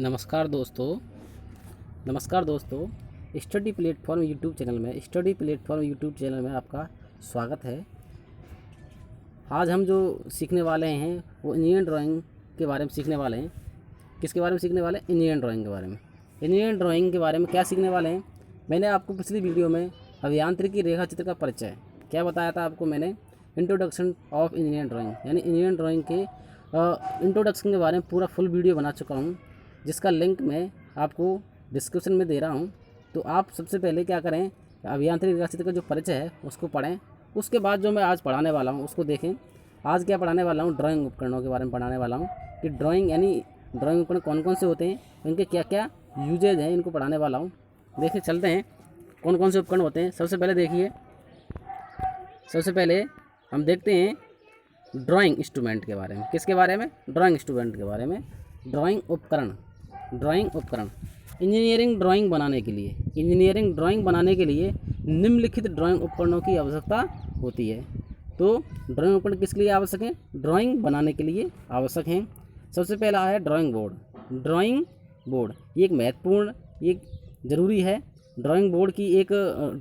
नमस्कार दोस्तों। Study platform YouTube channel में आपका स्वागत है। आज हम जो सीखने वाले हैं वो इंजीनियरिंग ड्राइंग के बारे में सीखने वाले हैं। किसके बारे में सीखने वाले हैं? इंजीनियरिंग ड्राइंग के बारे में। इंजीनियरिंग ड्राइंग के बारे में क्या सीखने वाले हैं? मैंने आपको पिछली वीडियो में अभियांत्रिकी रेखा चित्र का परिचय क्या बताया था आपको मैंने? इंट्रोडक्शन ऑफ इंजीनियरिंग ड्राइंग यानी इंजीनियरिंग ड्राइंग के इंट्रोडक्शन के बारे में पूरा फुल वीडियो बना चुका हूँ, जिसका लिंक मैं आपको डिस्क्रिप्शन में दे रहा हूँ। तो आप सबसे पहले क्या करें, अभियांत्रिकी रेखा चित्र का जो परिचय है उसको पढ़ें। उसके बाद जो मैं आज पढ़ाने वाला हूँ उसको देखें। आज क्या पढ़ाने वाला हूँ? ड्राइंग उपकरणों के बारे में पढ़ाने वाला हूँ कि ड्राइंग यानी ड्राइंग उपकरण कौन कौन से होते हैं, इनके क्या क्या यूजेज हैं, इनको पढ़ाने वाला हूँ। देखिए चलते हैं कौन कौन से उपकरण होते हैं। सबसे पहले हम देखते हैं ड्राइंग इंस्ट्रूमेंट के बारे में। किसके बारे में? ड्राइंग इंस्ट्रूमेंट के बारे में। ड्राइंग उपकरण इंजीनियरिंग ड्राइंग बनाने के लिए निम्नलिखित ड्राइंग उपकरणों की आवश्यकता होती है। तो ड्राइंग उपकरण किसके लिए आवश्यक हैं? ड्राइंग बनाने के लिए आवश्यक हैं। सबसे पहला है ड्राइंग बोर्ड ये एक महत्वपूर्ण, एक ज़रूरी है। ड्राइंग बोर्ड की एक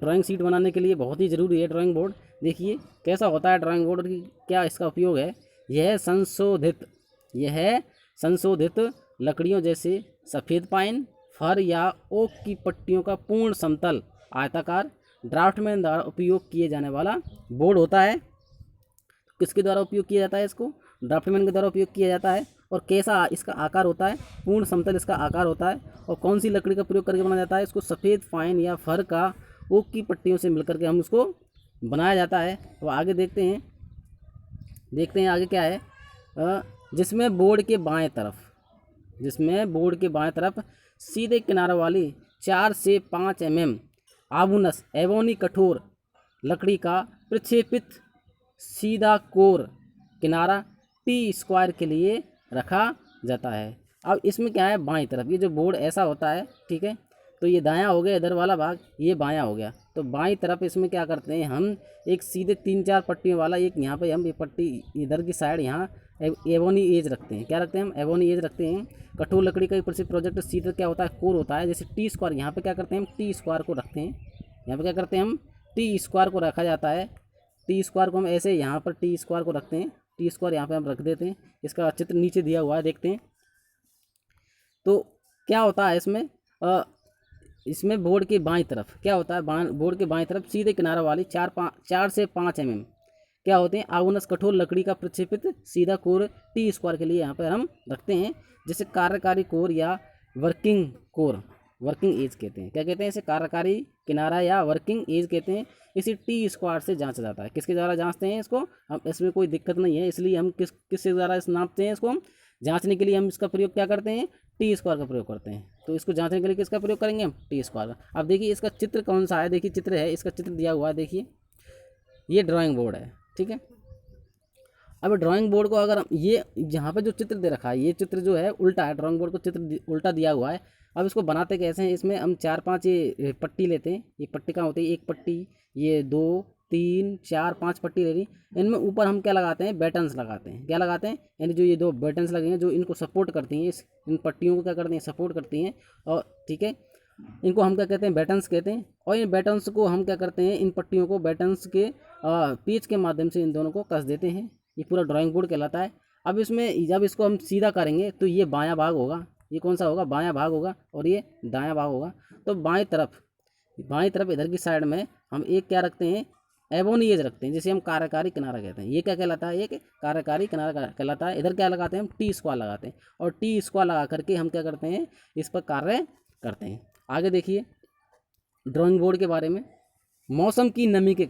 ड्राइंग शीट बनाने के लिए बहुत ही ज़रूरी है ड्राइंग बोर्ड। देखिए कैसा होता है ड्राइंग बोर्ड की, क्या इसका उपयोग है। यह संशोधित लकड़ियों जैसे सफ़ेद पाइन, फर या ओक की पट्टियों का पूर्ण समतल आयताकार ड्राफ्टमैन द्वारा उपयोग किए जाने वाला बोर्ड होता है। किसके द्वारा उपयोग किया जाता है? इसको ड्राफ्टमैन के द्वारा उपयोग किया जाता है। और कैसा इसका आकार होता है? पूर्ण समतल इसका आकार होता है। और कौन सी लकड़ी का प्रयोग करके बनाया जाता है? इसको सफ़ेद पाइन या फर का ओक की पट्टियों से मिलकर के हम उसको बनाया जाता है। तो आगे देखते हैं आगे क्या है। जिसमें बोर्ड के बाएं तरफ सीधे किनारों वाली 4 से 5 mm एबोनी कठोर लकड़ी का प्रक्षेपित सीधा कोर किनारा टी स्क्वायर के लिए रखा जाता है। अब इसमें क्या है, बाएं तरफ ये जो बोर्ड ऐसा होता है, ठीक है। तो ये दायां हो गया इधर वाला भाग, ये बायां हो गया। तो बाईं तरफ इसमें क्या करते हैं हम, एक सीधे 3-4 पट्टियों वाला एक यहाँ पे हम ये पट्टी इधर की साइड यहाँ एबोनी एज रखते हैं। क्या रखते हैं हम? एबोनी एज रखते हैं। कठोर लकड़ी का प्रसिद्ध प्रोजेक्ट सीधे क्या होता है? कोर होता है। जैसे टी स्क्वायर, यहाँ पे क्या करते हैं हम? टी स्क्वायर को रखते हैं। यहाँ पे क्या करते हैं हम? टी स्क्वायर को रखा जाता है। टी स्क्वायर को हम ऐसे यहाँ पर टी स्क्वायर को रखते हैं। टी स्क्वायर यहाँ पे हम रख देते हैं। इसका चित्र नीचे दिया हुआ है, देखते हैं। तो क्या होता है इसमें बोर्ड के बाईं तरफ क्या होता है? बोर्ड के बाईं तरफ सीधे किनारा वाली 4 से 5 mm क्या होते हैं? आउनस कठोर लकड़ी का प्रक्षेपित सीधा कोर टी स्क्वायर के लिए यहाँ पर हम रखते हैं। जैसे कार्यकारी कोर या वर्किंग एज कहते हैं। क्या कहते हैं इसे? कार्यकारी किनारा या वर्किंग एज कहते हैं। इसी टी स्क्वायर से जांचा जाता है। किसके द्वारा जांचते हैं इसको हम? इसमें कोई दिक्कत नहीं है, इसलिए हम किसके द्वारा इस नापते हैं? इसको हम जांचने के लिए हम इसका प्रयोग क्या करते हैं? टी स्क्वायर का प्रयोग करते हैं। तो इसको जांचने के लिए किसका प्रयोग करेंगे हम? टी स्क्वायर का। अब देखिए इसका चित्र कौन सा है। देखिए चित्र है, इसका चित्र दिया हुआ है। देखिए ये ड्राइंग बोर्ड है, ठीक है। अब ड्राइंग बोर्ड को अगर हम ये यहाँ पे जो चित्र दे रखा है, ये चित्र जो है उल्टा है। ड्राइंग बोर्ड को चित्र उल्टा दिया हुआ है। अब इसको बनाते कैसे हैं? इसमें हम 4-5 ये पट्टी लेते हैं। ये पट्टी कहाँ होती है? एक पट्टी, ये 2 3 4 5 पट्टी ले ली। इनमें ऊपर हम क्या लगाते हैं? बटन्स लगाते हैं। क्या लगाते हैं? यानी जो ये 2 बटन्स लगे हैं जो इनको सपोर्ट करती हैं, इन पट्टियों को क्या करती हैं? सपोर्ट करती हैं। और ठीक है, इनको हम क्या कहते हैं? बटन्स कहते हैं। और इन बटन्स को हम क्या करते हैं? इन पट्टियों को बटन्स के पेच के माध्यम से इन दोनों को कस देते हैं। ये पूरा ड्राइंग बोर्ड कहलाता है। अब इसमें जब इसको हम सीधा करेंगे तो ये बायां भाग होगा। ये कौन सा होगा? बायां भाग होगा। और ये दायां भाग होगा। तो बाएं तरफ इधर की साइड में हम एक क्या रखते हैं? एबोनी एज रखते हैं, जिसे हम कार्यकारी किनारा कहते हैं। ये क्या कहलाता है? एक कार्यकारी किनारा कहलाता है। इधर क्या लगाते हैं हम? टी स्क्वायर लगाते हैं। और टी स्क्वायर लगा करके हम क्या करते हैं? इस पर कार्य करते हैं। आगे देखिए ड्राइंग बोर्ड के बारे में। मौसम की नमी के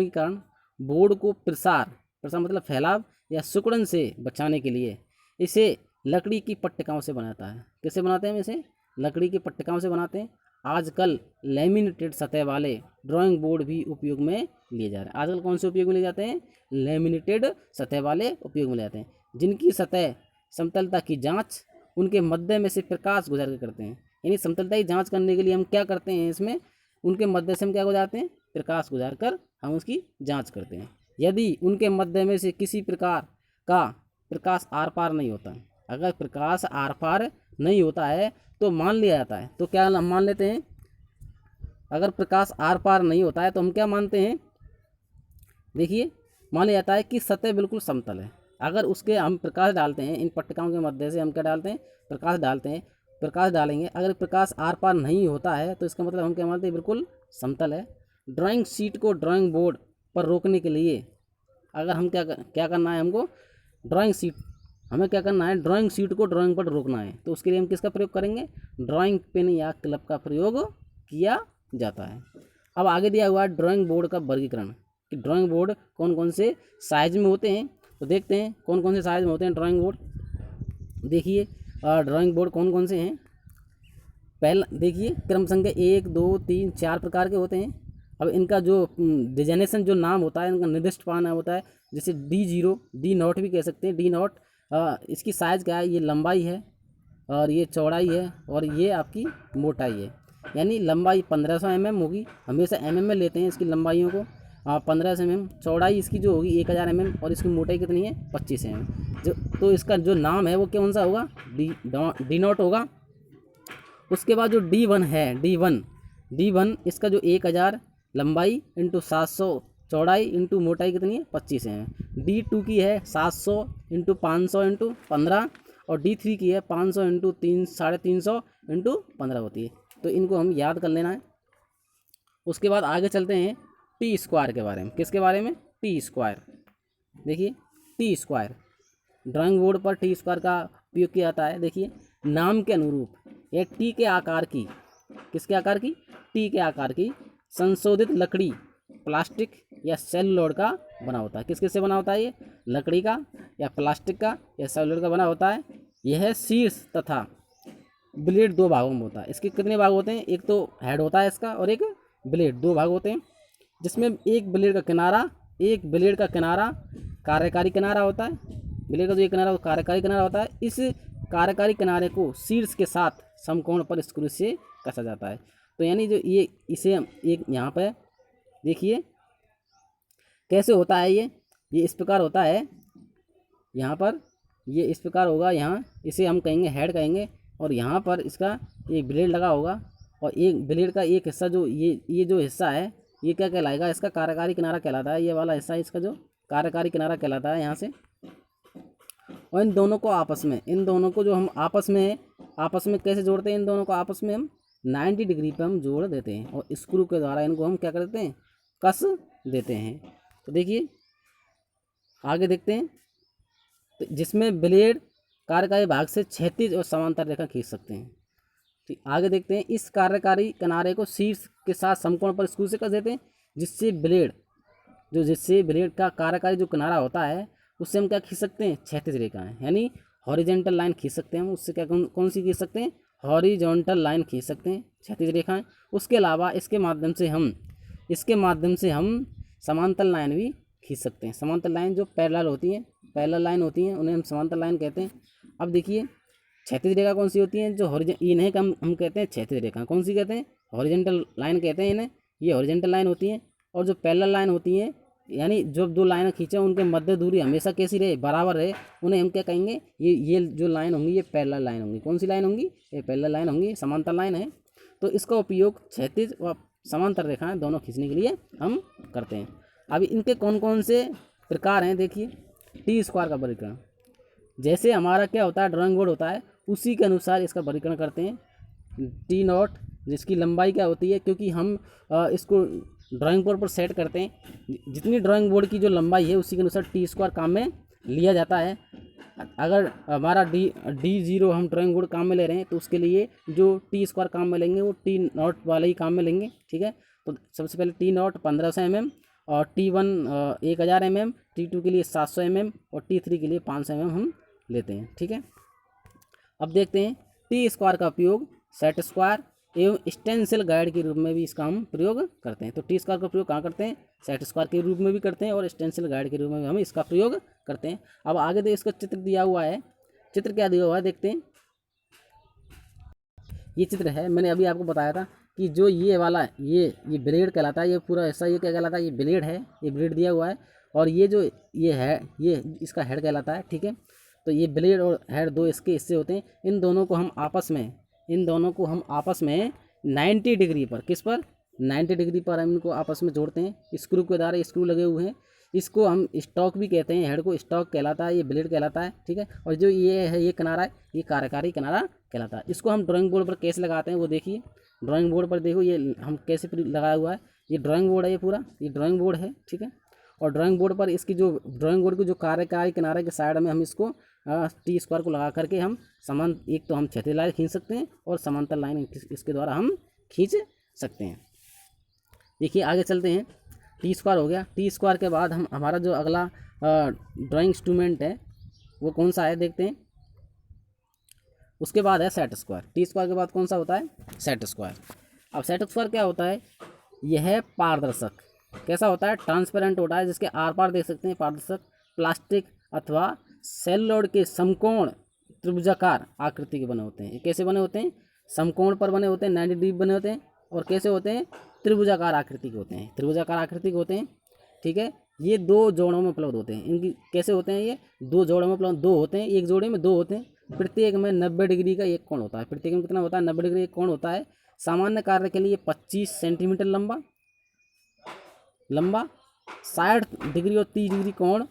कारण बोर्ड को प्रसार मतलब फैलाव या सिकुड़न से बचाने के लिए इसे लकड़ी की पट्टिकाओं से बनाता है। किससे बनाते हैं हम इसे? लकड़ी की पट्टिकाओं से बनाते हैं। आजकल लेमिनेटेड सतह वाले ड्राइंग बोर्ड भी उपयोग में लिए जा रहे हैं। आजकल कौन से उपयोग में लिए जाते हैं? लेमिनेटेड सतह वाले उपयोग में लिए जाते हैं, जिनकी सतह समतलता की जांच उनके मध्य में से प्रकाश गुजर के करते हैं। यानी समतलता की जांच करने के लिए हम क्या करते हैं? इसमें उनके मध्य से हम क्या गुजारते हैं? प्रकाश गुजार कर हम उसकी जांच करते हैं। यदि उनके मध्य में से किसी प्रकार का प्रकाश आर पार नहीं होता, अगर प्रकाश आर पार नहीं होता है तो मान लिया जाता है। तो क्या हम मान लेते हैं, अगर प्रकाश आर पार नहीं होता है तो हम क्या मानते हैं, देखिए मान लिया जाता है कि सतह बिल्कुल समतल है। अगर उसके हम प्रकाश डालते हैं, इन पट्टिकाओं के मध्य से हम क्या डालते हैं, प्रकाश डालते हैं, प्रकाश डालेंगे, अगर प्रकाश आर पार नहीं होता है तो इसका मतलब हम क्या मानते हैं, बिल्कुल समतल है। ड्राइंग शीट को ड्राइंग बोर्ड पर रोकने के लिए अगर हम क्या करना है, हमको ड्राइंग शीट, हमें क्या करना है, ड्राइंग शीट को ड्राइंग पर रोकना है। तो उसके लिए हम किसका प्रयोग करेंगे, ड्राइंग पेन या क्लब का प्रयोग किया जाता है। अब आगे दिया हुआ है ड्राइंग बोर्ड का वर्गीकरण, कि ड्राइंग बोर्ड कौन कौन से साइज में होते हैं। तो देखते हैं कौन कौन से साइज में होते हैं ड्राइंग बोर्ड। देखिए ड्राइंग बोर्ड कौन कौन से हैं, पहला देखिए क्रम संख्या 1 2 3 4 प्रकार के होते हैं। अब इनका जो डिजाइनेशन जो नाम होता है, इनका निर्दिष्ट पाना होता है, जैसे D0 D0 भी कह सकते हैं। D0 इसकी साइज़ क्या है, ये लंबाई है और ये चौड़ाई है और ये आपकी मोटाई है। यानी लंबाई 1500 mm होगी, हमेशा mm में लेते हैं इसकी लंबाइयों को। 1500 mm, चौड़ाई इसकी जो होगी 1000 mm और इसकी मोटाई कितनी है 25 mm। जो तो इसका जो नाम है वो कौन सा होगा, D0 होगा। उसके बाद जो D1 है, D1 इसका जो 1000 लंबाई इंटू 700 चौड़ाई इंटू मोटाई कितनी है 25 है। D2 की है 700 इंटू 500 इंटू 15 और D3 की है 500 इंटू 350 इंटू 15 होती है। तो इनको हम याद कर लेना है। उसके बाद आगे चलते हैं टी स्क्वायर के बारे में। किसके बारे में, टी स्क्वायर। देखिए टी स्क्वायर, ड्राइंग बोर्ड पर टी स्क्वायर का उपयोग किया जाता है। देखिए नाम के अनुरूप यह टी के आकार की, किसके आकार की, टी के आकार की संशोधित लकड़ी, प्लास्टिक या सेलुलोड का बना होता है। किस किस से बना होता है, ये लकड़ी का या प्लास्टिक का या सेलुलोड का बना होता है। यह शीर्ष तथा ब्लेड 2 भागों में होता है। इसके कितने भाग होते हैं, एक तो हेड होता है इसका और एक ब्लेड, 2 भाग होते हैं, जिसमें एक ब्लेड का किनारा कार्यकारी किनारा होता है। ब्लेड का जो एक किनारा वो कार्यकारी किनारा होता है। इस कार्यकारी किनारे को शीर्ष के साथ समकोण पर स्क्रू से कसा जाता है। तो यानी जो ये इसे एक यहाँ पर देखिए कैसे होता है, ये इस प्रकार होता है। यहाँ पर ये इस प्रकार होगा, यहाँ इसे हम कहेंगे हेड कहेंगे और यहाँ पर इसका एक ब्लेड लगा होगा और एक ब्लेड का एक हिस्सा जो ये जो हिस्सा है ये क्या कहलाएगा, इसका कार्यकारी किनारा कहलाता है। ये वाला हिस्सा इसका जो कार्यकारी किनारा कहलाता है यहाँ से। और इन दोनों को आपस में, इन दोनों को जो हम आपस में कैसे जोड़ते हैं, इन दोनों को आपस में हम 90 डिग्री पे हम जोड़ देते हैं और स्क्रू के द्वारा इनको हम क्या करते हैं, कस देते हैं। तो देखिए आगे देखते हैं, तो जिसमें ब्लेड कार्यकारी भाग से क्षैतिज और समांतर रेखा खींच सकते हैं। तो आगे देखते हैं, इस कार्यकारी किनारे को शीर्ष के साथ समकोण पर स्क्रू से कस देते हैं, जिससे ब्लेड का कार्यकारी जो किनारा होता है उससे हम क्या खींच सकते हैं, क्षैतिज रेखाएं, यानी हॉरिजेंटल लाइन खींच सकते हैं हम। उससे क्या कौन सी खींच सकते हैं, हॉरिजॉन्टल लाइन खींच सकते हैं, क्षैतिज रेखाएं। उसके अलावा इसके माध्यम से हम समांतर लाइन भी खींच सकते हैं। समांतर लाइन जो पैरेलल होती हैं उन्हें हम समांतर लाइन कहते हैं। अब देखिए क्षैतिज रेखा कौन सी होती है, जो इन्हें हम कहते हैं क्षैतिज रेखा। कौन सी कहते हैं, हॉरिजॉन्टल लाइन कहते हैं इन्हें, ये हॉरिजॉन्टल लाइन होती है। और जो पैरेलल लाइन होती है, यानी जो 2 लाइन खींचे उनके मध्य दूरी हमेशा कैसी रहे, बराबर रहे, उन्हें हम क्या कहेंगे, ये जो लाइन होंगी ये पैरेलल लाइन होंगी। कौन सी लाइन होंगी, ये पैरेलल लाइन होंगी, समांतर लाइन है। तो इसका उपयोग क्षैतिज व समांतर रेखाएं दोनों खींचने के लिए हम करते हैं। अभी इनके कौन कौन से प्रकार हैं, देखिए टी स्क्वायर का वर्गीकरण। जैसे हमारा क्या होता है, ड्राइंग बोर्ड होता है, उसी के अनुसार इसका वर्गीकरण करते हैं। T0 जिसकी लंबाई क्या होती है, क्योंकि हम इसको ड्राइंग बोर्ड पर सेट करते हैं, जितनी ड्राइंग बोर्ड की जो लंबाई है उसी के अनुसार टी स्क्वायर काम में लिया जाता है। अगर हमारा D0 हम ड्राइंग बोर्ड काम में ले रहे हैं तो उसके लिए जो टी स्क्वायर काम में लेंगे वो T0 वाला ही काम में लेंगे, ठीक है। तो सबसे पहले T0 1500 mm और T1 1000 mm, T2 के लिए 700 mm और T3 के लिए 500 mm हम लेते हैं, ठीक है। अब देखते हैं टी स्क्वायर का उपयोग सेट स्क्वायर एवं स्टेंसिल गाइड के रूप में भी इसका हम प्रयोग करते हैं। तो टी स्क्वायर का प्रयोग कहाँ करते हैं, सेट स्क्वायर के रूप में भी करते हैं और स्टेंसिल गाइड के रूप में भी हम इसका प्रयोग करते हैं। अब आगे देखिए इसका चित्र दिया हुआ है, चित्र क्या दिया हुआ है देखते हैं। ये चित्र है, मैंने अभी आपको बताया था कि जो ये वाला ये ब्लेड कहलाता है, ये पूरा हिस्सा ये क्या कहलाता है, ये ब्लेड है, ये ब्लेड दिया हुआ है। और ये जो ये है ये इसका हेड कहलाता है, ठीक है। तो ये ब्लेड और हेड दो इसके हिस्से होते हैं। इन दोनों को हम आपस में 90 डिग्री पर, किस पर, 90 डिग्री पर हम इनको आपस में जोड़ते हैं। स्क्रू के द्वारा स्क्रू लगे हुए हैं। इसको हम स्टॉक भी कहते हैं, हेड को स्टॉक कहलाता है, ये ब्लेड कहलाता है, ठीक है। और जो ये है ये किनारा है, ये कार्यकारी किनारा कहलाता है। इसको हम ड्राइंग बोर्ड पर कैसे लगाते हैं वो देखिए। ड्राइंग बोर्ड पर देखो ये हम कैसे लगाया हुआ है। ये ड्राइंग बोर्ड है, ये पूरा ये ड्राइंग बोर्ड है, ठीक है। और ड्राइंग बोर्ड पर इसकी जो ड्राइंग बोर्ड की जो कार्यकारी किनारे के साइड में हम इसको टी स्क्वायर को लगा करके हम समान, एक तो हम क्षैतिज लाइन खींच सकते हैं और समांतर लाइन इसके द्वारा हम खींच सकते हैं। देखिए आगे चलते हैं। टी स्क्वायर हो गया। टी स्क्वायर के बाद हम हमारा जो अगला ड्राइंग इंस्ट्रूमेंट है वो कौन सा है देखते हैं। उसके बाद है सेट स्क्वायर। टी स्क्वायर के बाद कौन सा होता है, सेट स्क्वायर। अब सेट स्क्वायर क्या होता है, यह है पारदर्शक। कैसा होता है, ट्रांसपेरेंट होता है, जिसके आर पार देख सकते हैं। पारदर्शक प्लास्टिक अथवा सेलुलोड के समकोण त्रिभुजाकार आकृति के बने होते हैं। ये कैसे बने होते हैं, समकोण पर बने होते हैं, 90 डिग्री बने होते हैं। और कैसे होते हैं, त्रिभुजाकार आकृति के होते हैं, त्रिभुजाकार आकृति के होते हैं, ठीक है। ये दो जोड़ों में उपलब्ध होते हैं। इनकी कैसे होते हैं, ये दो जोड़ों में उपलब्ध, दो होते हैं, एक जोड़े में दो होते हैं। प्रत्येक में 90 डिग्री का एक कोण होता है। प्रत्येक में कितना होता है, 90 डिग्री एक कोण होता है। सामान्य कार्य के लिए 25 सेंटीमीटर लंबा 60 डिग्री और 30 डिग्री कोण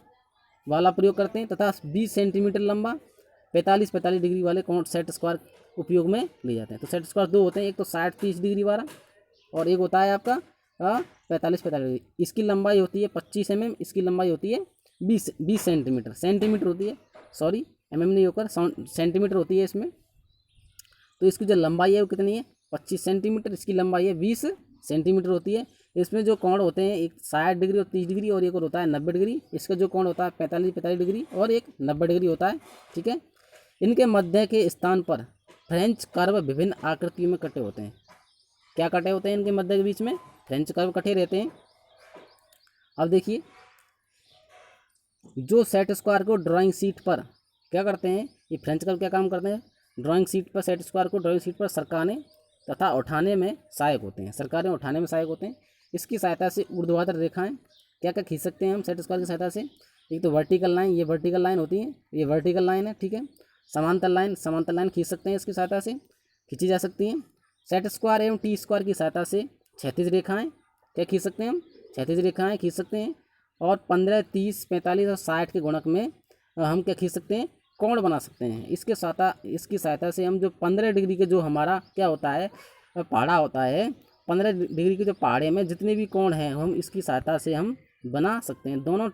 वाला प्रयोग करते हैं, तथा 20 सेंटीमीटर लंबा 45 डिग्री वाले कोण सेट स्क्वायर उपयोग में लिए जाते हैं। तो सेट स्क्वायर दो होते हैं, एक तो 60-30 डिग्री वाला और एक होता है आपका 45 डिग्री। इसकी लंबाई होती है 25 mm, इसकी लंबाई होती है 20 सेंटीमीटर, सेंटीमीटर होती है, सॉरी mm नहीं होकर सेंटीमीटर होती है इसमें। तो इसकी जो लंबाई है वो कितनी है, 25 सेंटीमीटर, इसकी लंबाई है 20 सेंटीमीटर होती है। इसमें जो कोण होते हैं, एक 60 डिग्री और 30 डिग्री और एक और होता है 90 डिग्री। इसका जो कोण होता है 45 डिग्री और एक 90 डिग्री होता है, ठीक है। इनके मध्य के स्थान पर फ्रेंच कर्व विभिन्न आकृतियों में कटे होते हैं। क्या कटे होते हैं इनके मध्य के बीच में, फ्रेंच कर्व कटे रहते हैं। अब देखिए, जो सेट स्क्वायर को ड्राइंग शीट पर क्या करते हैं, ये फ्रेंच कर्व क्या काम करते हैं, ड्राइंग शीट पर सेट स्क्वायर को ड्राइंग शीट पर सरकाने तथा उठाने में सहायक होते हैं। सरकारें उठाने में सहायक होते हैं। इसकी सहायता से ऊर्ध्वाधर रेखाएं क्या क्या खींच सकते हैं हम सेट स्क्वायर की सहायता से। एक तो वर्टिकल लाइन, ये वर्टिकल लाइन होती है, ये वर्टिकल लाइन है, ठीक है। समांतर लाइन खींच सकते हैं, इसकी सहायता से खींची जा सकती हैं। सेट स्क्वायर एवं टी स्क्वायर की सहायता से क्षैतिज रेखाएं क्या खींच सकते हैं हम, क्षैतिज रेखाएं खींच सकते हैं। और 15, 30, 45 और 60 के गुणक में हम क्या खींच सकते हैं, कोण बना सकते हैं। इसकी सहायता से हम जो 15 डिग्री के जो हमारा क्या होता है, पहाड़ा होता है, 15 डिग्री के जो पहाड़े में जितने भी कोण हैं हम इसकी सहायता से हम बना सकते हैं। दोनों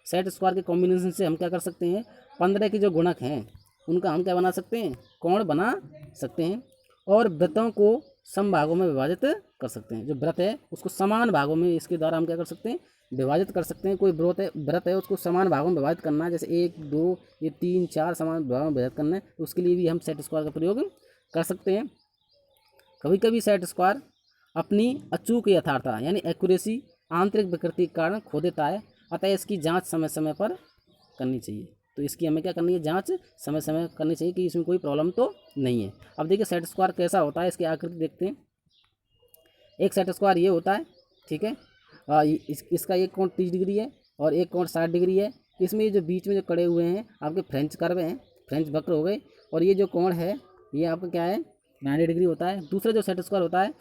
सेट स्क्वायर के कॉम्बिनेशन से हम क्या कर सकते हैं, 15 के जो गुणक हैं उनका हम क्या बना सकते हैं, कोण बना सकते हैं। और वृत्तों को सम भागों में विभाजित कर सकते हैं। जो वृत्त है उसको समान भागों में इसके द्वारा हम क्या कर सकते हैं, विभाजित कर सकते हैं। कोई व्रत है उसको समान भागों में विभाजित करना है, जैसे 1, 2, ये 3, 4 समान भागों में विभाजित करना है, तो उसके लिए भी हम सेट स्क्वायर का प्रयोग कर सकते हैं। कभी कभी सेट स्क्वायर अपनी अचूक यथार्थता यानी एक्यूरेसी आंतरिक विकृति के कारण खो देता है, अतः इसकी जांच समय समय पर करनी चाहिए। तो इसकी हमें क्या करनी है, जांच समय समय करनी चाहिए कि इसमें कोई प्रॉब्लम तो नहीं है। अब देखिए सेट स्क्वायर कैसा होता है, इसकी आकृति देखते हैं। एक सेट स्क्वायर ये होता है, ठीक है। इसका एक कोण 30 डिग्री है और एक कोण 60 डिग्री है। इसमें ये जो बीच में जो कड़े हुए हैं आपके फ्रेंच कर्व हैं, फ्रेंच वक्र हो गए। और ये जो कोण है ये आपका क्या है, 90 डिग्री होता है। दूसरा जो सेट स्क्वायर होता है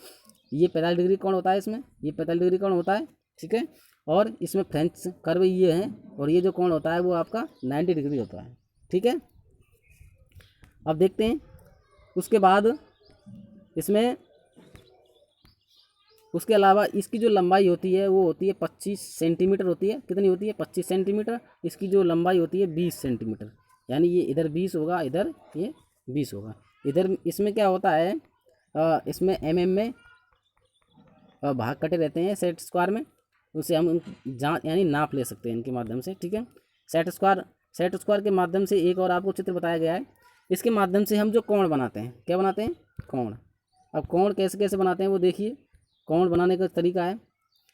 ये 45 डिग्री कोण होता है, इसमें ये 45 डिग्री कोण होता है, ठीक है। और इसमें फ्रेंच कर्व ये हैं और ये जो कोण होता है वो आपका 90 डिग्री होता है, ठीक है। अब देखते हैं उसके बाद इसमें, उसके अलावा इसकी जो लंबाई होती है वो होती है 25 सेंटीमीटर होती है। कितनी होती है, 25 सेंटीमीटर। इसकी जो लंबाई होती है 20 सेंटीमीटर, यानी ये इधर 20 होगा, इधर ये 20 होगा। इधर इसमें क्या होता है, इसमें mm में भाग कटे रहते हैं सेट स्क्वायर में, उसे हम जांच यानी नाप ले सकते हैं इनके माध्यम से, ठीक है। सेट स्क्वायर के माध्यम से एक और आपको चित्र बताया गया है। इसके माध्यम से हम जो कोण बनाते हैं, क्या बनाते हैं, कोण। अब कोण कैसे कैसे बनाते हैं वो देखिए। कोण बनाने का तरीका है,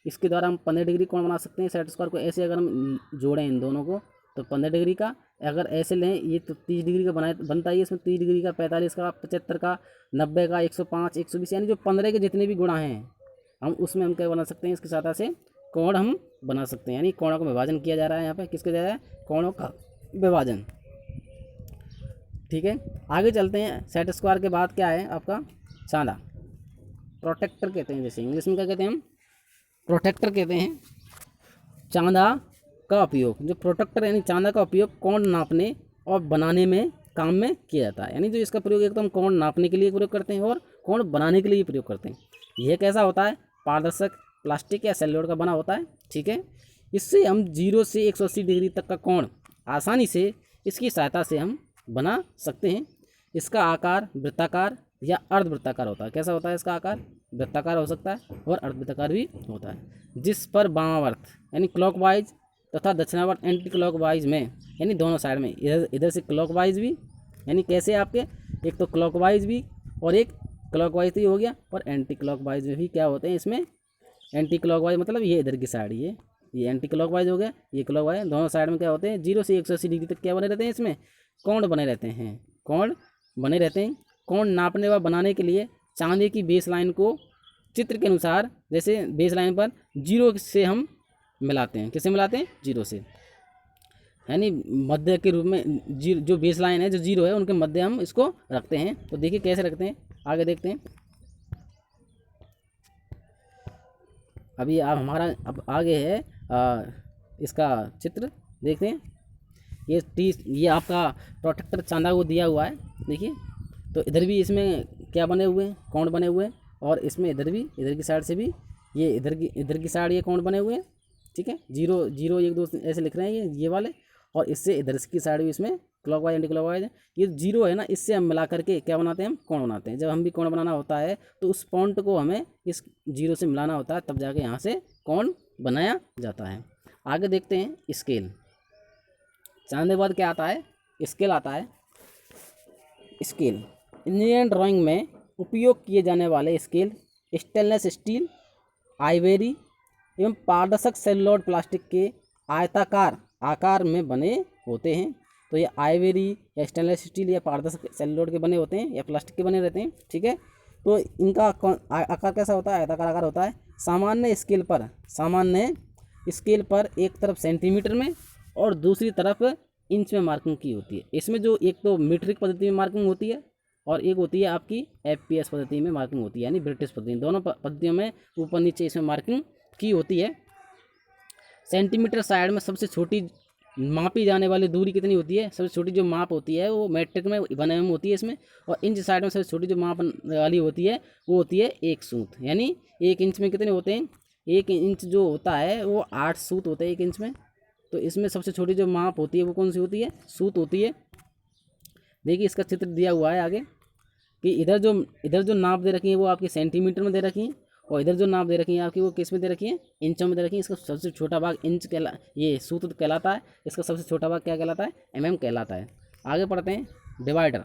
इसके द्वारा हम 15 डिग्री कोण बना सकते हैं सेट स्क्वायर को। ऐसे अगर हम जोड़ें इन दोनों को तो 15 डिग्री का, अगर ऐसे लें ये तो 30 डिग्री का बनता है। इसमें 30 डिग्री का, 45 का, 75 का, 90 का, 105, 120 यानी जो 15 के जितने भी गुणा हैं हम उसमें हम क्या बना सकते हैं, इसकी सहायता से कोण हम बना सकते हैं। यानी कोणों का विभाजन किया जा रहा है यहाँ पे, किसके जा रहा है, कोणों का विभाजन। ठीक है, आगे चलते हैं। सेट स्क्वायर के बाद क्या है आपका चांदा, प्रोटेक्टर कहते हैं, जैसे इंग्लिश में क्या कहते हैं हम, प्रोटेक्टर कहते हैं। चांदा का उपयोग, जो प्रोटेक्टर यानी चांदा का उपयोग कोण नापने और बनाने में काम में किया जाता है। यानी जो इसका प्रयोग एक तो हम कोण नापने के लिए प्रयोग करते हैं और कोण बनाने के लिए प्रयोग करते हैं। यह कैसा होता है, पारदर्शक प्लास्टिक या सेल्यूलोड का बना होता है। ठीक है, इससे हम 0 से 180 डिग्री तक का कोण आसानी से इसकी सहायता से हम बना सकते हैं। इसका आकार वृत्ताकार या अर्धवृत्ताकार होता है। कैसा होता है इसका आकार, वृत्ताकार हो सकता है और अर्धवृत्ताकार भी होता है, जिस पर वामावर्त यानी क्लॉकवाइज तथा दक्षिणावर्त एंटी क्लॉकवाइज में, यानी दोनों साइड में, इधर से क्लॉकवाइज भी, यानी कैसे आपके एक तो क्लॉकवाइज भी और एक क्लॉकवाइज तो हो गया, और एंटी क्लॉकवाइज में भी क्या होते हैं इसमें, एंटी क्लॉकवाइज मतलब ये इधर की साइड, ये एंटी क्लॉकवाइज हो गया, ये क्लॉकवाइज, दोनों साइड में क्या होते हैं 0 से 180 डिग्री तक क्या बने रहते हैं, इसमें कोण बने रहते हैं, कोण बने रहते हैं। कोण नापने व बनाने के लिए चांदी की बेस लाइन को चित्र के अनुसार, जैसे बेस लाइन पर 0 से हम मिलाते हैं, किससे मिलाते हैं, 0 से, यानी मध्य के रूप में जो बेस लाइन है, जो 0 है, उनके मध्य हम इसको रखते हैं। तो देखिए कैसे रखते हैं, आगे देखते हैं। अभी आप हमारा अब आगे है इसका चित्र देखते हैं। ये आपका प्रोटेक्टर चांदा को दिया हुआ है, देखिए। तो इधर भी इसमें क्या बने हुए हैं, कोण बने हुए हैं, और इसमें इधर भी, इधर की साइड से भी, ये इधर की साइड ये कोण बने हुए हैं। ठीक है, 0 0 1 2 ऐसे लिख रहे हैं ये वाले, और इससे इधर की साइड भी इसमें क्लॉकवाइज एंटी क्लॉकवाइज है। ये 0 है ना, इससे हम मिला करके क्या बनाते हैं, हम कोण बनाते हैं। जब हम भी कोण बनाना होता है तो उस पॉइंट को हमें इस 0 से मिलाना होता है, तब जाके यहाँ से कोण बनाया जाता है। आगे देखते हैं स्केल। चांदे बाद क्या आता है, स्केल आता है। स्केल इंजीनियरिंग ड्राइंग में उपयोग किए जाने वाले स्केल स्टेनलेस स्टील, आइवरी एवं पारदर्शक सेलुलोड प्लास्टिक के आयताकार आकार में बने होते हैं। तो ये आइवरी या स्टेनलेस स्टील या पारदर्शक सेलुलोड के बने होते हैं या प्लास्टिक के बने रहते हैं। ठीक है, तो इनका आकार कैसा होता है, आयताकार आकार होता है। सामान्य स्केल पर एक तरफ सेंटीमीटर में और दूसरी तरफ इंच में मार्किंग की होती है। इसमें जो एक तो मीट्रिक पद्धति में मार्किंग होती है और एक होती है आपकी FPS पद्धति में मार्किंग होती है, यानी ब्रिटिश पद्धति। दोनों पद्धतियों में ऊपर नीचे इसमें मार्किंग की होती है। सेंटीमीटर साइड में सबसे छोटी मापी जाने वाली दूरी कितनी होती है, सबसे छोटी जो माप होती है वो मैट्रिक में बने में होती है इसमें, और इंच साइड में सबसे छोटी जो माप वाली होती है वो होती है 1 सूत। यानी 1 इंच में कितने होते हैं, 1 इंच जो होता है वो 8 सूत होते हैं 1 इंच में। तो इसमें सबसे छोटी जो माप होती है वो कौन सी होती है, सूत होती है। देखिए इसका चित्र दिया हुआ है आगे कि इधर जो नाप दे रखी है वो आपकी सेंटीमीटर में दे रखी है, और इधर जो नाप दे रखी है आपकी वो किस में दे रखी है, इंचों में दे रखी है। इसका सबसे छोटा भाग इंच ये सूत्र कहलाता है। इसका सबसे छोटा भाग क्या कहलाता है, mm कहलाता है। आगे पढ़ते हैं डिवाइडर,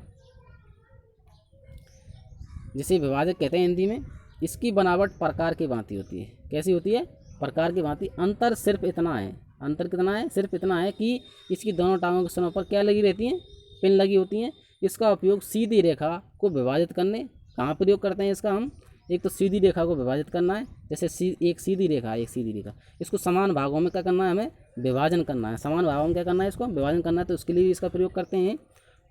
जिसे विभाजक कहते हैं हिंदी में। इसकी बनावट प्रकार की भांति होती है। कैसी होती है, प्रकार की भांति। अंतर सिर्फ इतना है, अंतर कितना है, सिर्फ इतना है कि इसकी दोनों टांगों के सिरों पर क्या लगी रहती हैं, पिन लगी होती हैं। इसका उपयोग सीधी रेखा को विभाजित करने, कहाँ प्रयोग करते हैं इसका हम, एक तो सीधी रेखा को विभाजित करना है, जैसे एक सीधी रेखा, इसको समान भागों में क्या करना है, हमें विभाजन करना है। समान भागों में क्या करना है, इसको विभाजन करना है, तो उसके लिए भी इसका प्रयोग करते हैं।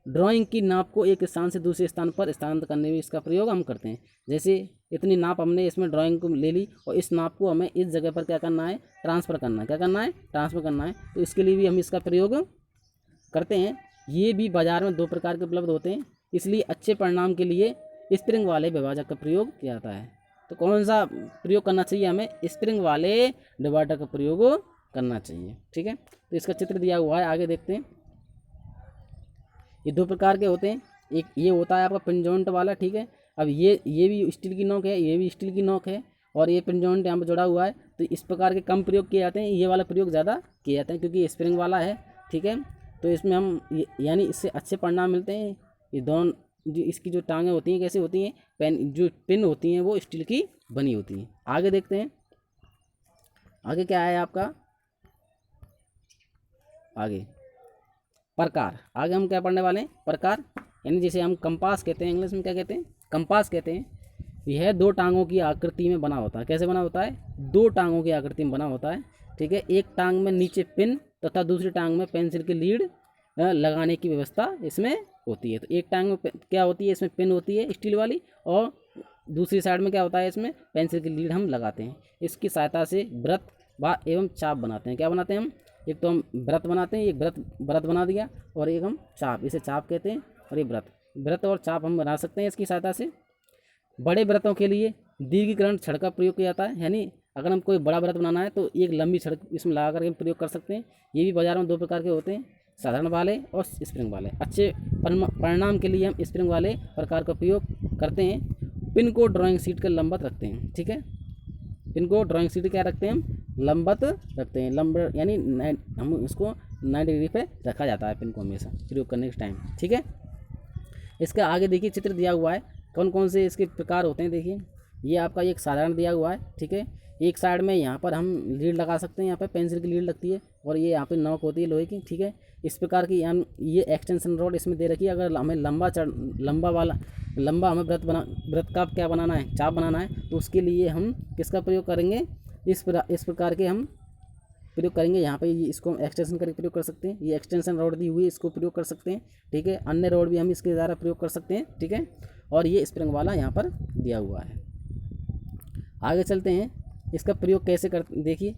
ड्राइंग की नाप को एक स्थान से दूसरे स्थान पर स्थानांतरित करने में इसका प्रयोग हम करते हैं। जैसे इतनी नाप हमने इसमें ड्राइंग को ले ली और इस नाप को हमें इस जगह पर क्या करना है, ट्रांसफ़र करना है। क्या करना है, ट्रांसफ़र करना है। तो इसके लिए भी हम इसका प्रयोग करते हैं। ये भी बाज़ार में 2 प्रकार के उपलब्ध होते हैं, इसलिए अच्छे परिणाम के लिए स्प्रिंग वाले विभाजक का प्रयोग किया जाता है। तो कौन सा प्रयोग करना चाहिए, हमें स्प्रिंग वाले डिवाइडर का प्रयोग करना चाहिए। ठीक है, तो इसका चित्र दिया हुआ है, आगे देखते हैं। ये 2 प्रकार के होते हैं, एक ये होता है आपका पिन जॉइंट वाला। ठीक है, अब ये भी स्टील की नोक है, ये भी स्टील की नोक है, और ये पिन जॉइंट यहाँ पर जुड़ा हुआ है। तो इस प्रकार के कम प्रयोग किए जाते हैं, ये वाला प्रयोग ज़्यादा किए जाते हैं क्योंकि ये स्प्रिंग वाला है। ठीक है, तो इसमें हम यानी इससे अच्छे परिणाम मिलते हैं। ये दोनों जो इसकी जो टांगें होती हैं कैसे होती हैं, जो पिन होती हैं वो स्टील की बनी होती हैं। आगे देखते हैं, आगे क्या है आपका, आगे प्रकार। आगे हम क्या पढ़ने वाले हैं, प्रकार, यानी जैसे हम कंपास कहते हैं, इंग्लिश में क्या कहते हैं, कंपास कहते हैं। यह 2 टांगों की आकृति में बना होता है। कैसे बना होता है, 2 टांगों की आकृति में बना होता है। ठीक है, एक टांग में नीचे पिन तथा दूसरी टांग में पेंसिल की लीड लगाने की व्यवस्था इसमें होती है। तो एक टांग में क्या होती है, इसमें पिन होती है स्टील वाली, और दूसरी साइड में क्या होता है, इसमें पेंसिल की लीड हम लगाते हैं। इसकी सहायता से वृत्त व एवं चाप बनाते हैं। क्या बनाते हैं हम, एक तो हम वृत्त बनाते हैं, एक वृत्त बना दिया, और एक हम चाप, इसे चाप कहते हैं, और ये वृत्त और चाप हम बना सकते हैं इसकी सहायता से। बड़े वृत्तों के लिए दीर्घीकरण छड़ का प्रयोग किया जाता है, यानी अगर हम कोई बड़ा वृत्त बनाना है तो एक लंबी छड़ इसमें लगा करके प्रयोग कर सकते हैं। ये भी बाजार में दो प्रकार के होते हैं, साधारण वाले और स्प्रिंग वाले। अच्छे परिणाम के लिए हम स्प्रिंग वाले प्रकार का प्रयोग करते हैं। पिन को ड्राइंग शीट के लंबवत रखते हैं, ठीक है। पिन को ड्राइंग शीट क्या रखते हैं हम, लंबवत रखते हैं। लंब यानी हम इसको 90 डिग्री पे रखा जाता है पिन को हमेशा प्रयोग करने के टाइम, ठीक है। इसका आगे देखिए चित्र दिया हुआ है, कौन कौन से इसके प्रकार होते हैं। देखिए ये आपका एक साधारण दिया हुआ है, ठीक है। एक साइड में यहाँ पर हम लीड लगा सकते हैं, यहाँ पे पेंसिल की लीड लगती है, और ये यहाँ पे नॉक होती है लोहे की, ठीक है। इस प्रकार की हम ये एक्सटेंशन रॉड इसमें दे रखी है। अगर हमें लंबा हमें वृत्त का क्या बनाना है, चाप बनाना है, तो उसके लिए हम किसका प्रयोग करेंगे, इस प्रकार के हम प्रयोग करेंगे। यहाँ पे इसको हम एक्सटेंशन करके प्रयोग कर सकते हैं। ये एक्सटेंशन रॉड दी हुई है, इसको प्रयोग कर सकते हैं, ठीक है। अन्य रॉड भी हम इसके द्वारा प्रयोग कर सकते हैं, ठीक है। और ये स्प्रिंग वाला यहाँ पर दिया हुआ है। आगे चलते हैं, इसका प्रयोग कैसे कर देखिए।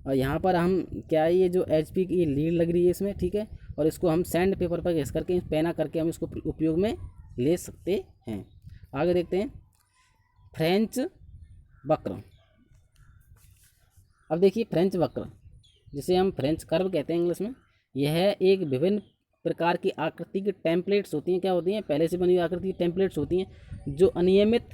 और यहाँ पर हम क्या है, ये जो HP की लीड लग रही है इसमें, ठीक है। और इसको हम सैंड पेपर पर घिस करके पैना करके हम इसको उपयोग में ले सकते हैं। आगे देखते हैं फ्रेंच वक्र। अब देखिए फ्रेंच वक्र, जिसे हम फ्रेंच कर्व कहते हैं इंग्लिश में, यह एक विभिन्न प्रकार की आकृति की टेम्पलेट्स होती हैं। क्या होती हैं, पहले से बनी हुई आकृति की टेम्पलेट्स होती हैं, जो अनियमित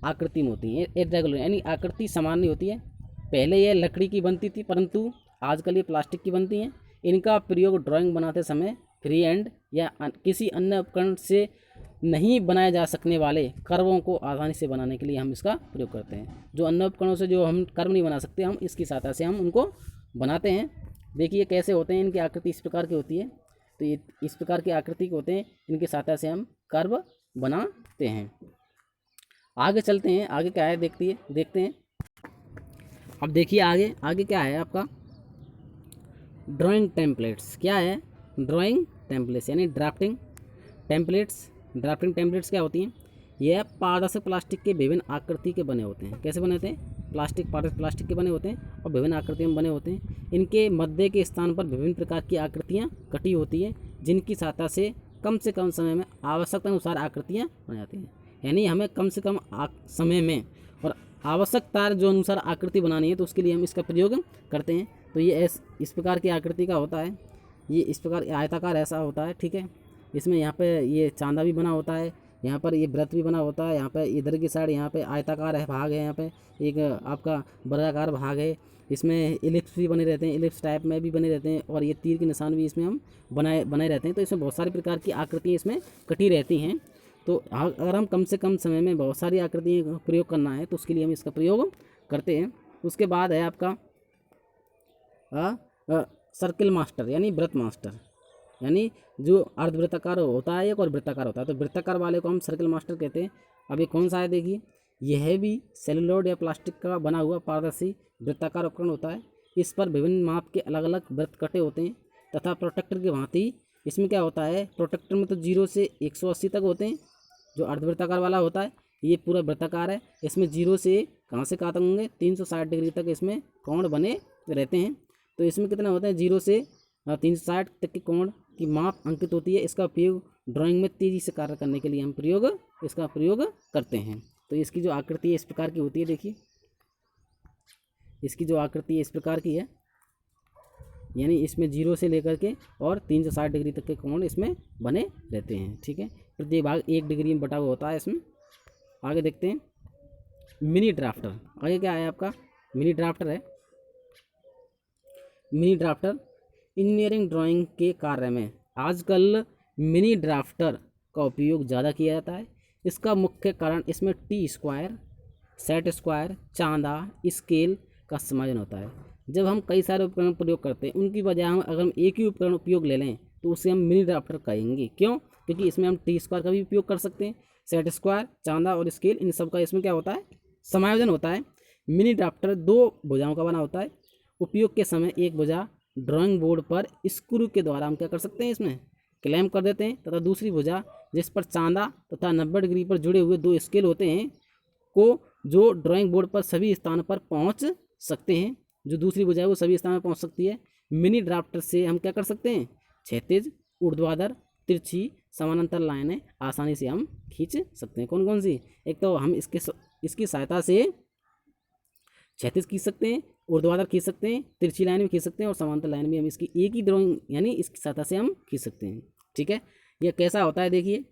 आकृति में होती हैं, इर्रेगुलर, यानी आकृति समान नहीं होती है। पहले यह लकड़ी की बनती थी, परंतु आजकल ये प्लास्टिक की बनती हैं। इनका प्रयोग ड्राइंग बनाते समय फ्री हैंड या किसी अन्य उपकरण से नहीं बनाए जा सकने वाले कर्वों को आसानी से बनाने के लिए हम इसका प्रयोग करते हैं। जो अन्य उपकरणों से जो हम कर्व नहीं बना सकते, हम इसकी सहायता से हम उनको बनाते हैं। देखिए कैसे होते हैं, इनकी आकृति इस प्रकार की होती है। तो ये इस प्रकार की आकृति के होते हैं, इनकी सहायता से हम कर्व बनाते हैं। आगे चलते हैं, आगे क्या है देखते हैं। अब देखिए आगे क्या है आपका, ड्राइंग टेम्पलेट्स। क्या है, ड्राइंग टेम्पलेट्स यानी ड्राफ्टिंग टेम्पलेट्स। ड्राफ्टिंग टेम्पलेट्स क्या होती हैं, यह पारदर्शक प्लास्टिक के विभिन्न आकृति के बने होते हैं। कैसे बने होते हैं, प्लास्टिक के बने होते हैं और विभिन्न आकृतियों में बने होते हैं। इनके मध्य के स्थान पर विभिन्न प्रकार की आकृतियाँ कटी होती हैं, जिनकी सहायता से कम समय में आवश्यकता अनुसार आकृतियाँ बन जाती हैं। यानी हमें कम से कम समय में और आवश्यकता जो अनुसार आकृति बनानी है, तो उसके लिए हम इसका प्रयोग करते हैं। तो ये इस प्रकार की आकृति का होता है, ये इस प्रकार आयताकार ऐसा होता है, ठीक है। इसमें यहाँ पे ये चांदा भी बना होता है, यहाँ पर ये वृत्त भी बना होता है, यहाँ पे इधर की साइड यहाँ पे आयताकार है भाग है, यहाँ पे एक आपका वर्गाकार भाग है, इसमें इलिप्स भी बने रहते हैं, इलिप्स टाइप में भी बने रहते हैं, और ये तीर के निशान भी इसमें हम बनाए रहते हैं। तो इसमें बहुत सारी प्रकार की आकृतियाँ इसमें कटी रहती हैं। तो अगर हम कम से कम समय में बहुत सारी आकृतियाँ प्रयोग करना है, तो उसके लिए हम इसका प्रयोग करते हैं। उसके बाद है आपका सर्किल मास्टर यानी वृत्त मास्टर, यानी जो अर्धवृत्ताकार होता है एक और वृत्ताकार होता है। तो वृत्ताकार वाले को हम सर्किल मास्टर कहते हैं। अब ये कौन सा है, देखिए यह भी सेलुलोड या प्लास्टिक का बना हुआ पारदर्शी वृत्ताकार उपकरण होता है। इस पर विभिन्न माप के अलग अलग वृत्त कटे होते हैं तथा प्रोटेक्टर की भांति इसमें क्या होता है, प्रोटेक्टर में तो 0 से 180 तक होते हैं। जो अर्धवृत्ताकार वाला होता है ये पूरा वृत्ताकार है, इसमें 0 से कहाँ से कहाँ तक होंगे, 360 डिग्री तक इसमें कोण बने रहते हैं। तो इसमें कितना होता है, 0 से 360 तक के कोण की माप अंकित होती है। इसका उपयोग ड्राइंग में तेज़ी से कार्य करने के लिए हम इसका प्रयोग करते हैं। तो इसकी जो आकृति है इस प्रकार की होती है। देखिए इसकी जो आकृति है इस प्रकार की है, यानी इसमें 0 से लेकर के और 360 डिग्री तक के कोण इसमें बने रहते हैं, ठीक है। प्रत्येक भाग 1 डिग्री में बटा हुआ होता है इसमें। आगे देखते हैं मिनी ड्राफ्टर। आगे क्या है आपका, मिनी ड्राफ्टर है। मिनी ड्राफ्टर इंजीनियरिंग ड्राइंग के कार्य में आजकल मिनी ड्राफ्टर का उपयोग ज़्यादा किया जाता है। इसका मुख्य कारण इसमें टी स्क्वायर, सेट स्क्वायर, चांदा, स्केल का समायोजन होता है। जब हम कई सारे उपकरण प्रयोग करते हैं, उनकी बजाय हम अगर हम एक ही उपकरण उपयोग ले लें तो उसे हम मिनी ड्राफ्टर कहेंगे। क्यों, क्योंकि इसमें हम टी स्क्वायर का भी उपयोग कर सकते हैं, सेट स्क्वायर, चांदा और स्केल, इन सब का इसमें क्या होता है, समायोजन होता है। मिनी ड्राफ्टर 2 भुजाओं का बना होता है। उपयोग के समय एक भुजा ड्राइंग बोर्ड पर स्क्रू के द्वारा हम क्या कर सकते हैं, इसमें क्लैम्प कर देते हैं तथा दूसरी भुजा जिस पर चांदा तथा 90 डिग्री पर जुड़े हुए 2 स्केल होते हैं को जो ड्राइंग बोर्ड पर सभी स्थानों पर पहुंच सकते हैं। जो दूसरी भुजा है वो सभी स्थानों पर पहुंच सकती है। मिनी ड्राफ्टर से हम क्या कर सकते हैं, क्षैतिज, ऊर्ध्वाधर, तिरछी, समानांतर लाइनें आसानी से हम खींच सकते हैं। कौन कौन सी? एक तो हम इसकी सहायता से क्षैतिज खींच सकते हैं, ऊर्ध्वाधर खींच सकते हैं, तिरछी लाइन भी खींच सकते हैं और समांतर लाइन भी हम इसकी एक ही ड्राइंग यानी इसकी सहायता से हम खींच सकते हैं। ठीक है, यह कैसा होता है देखिए,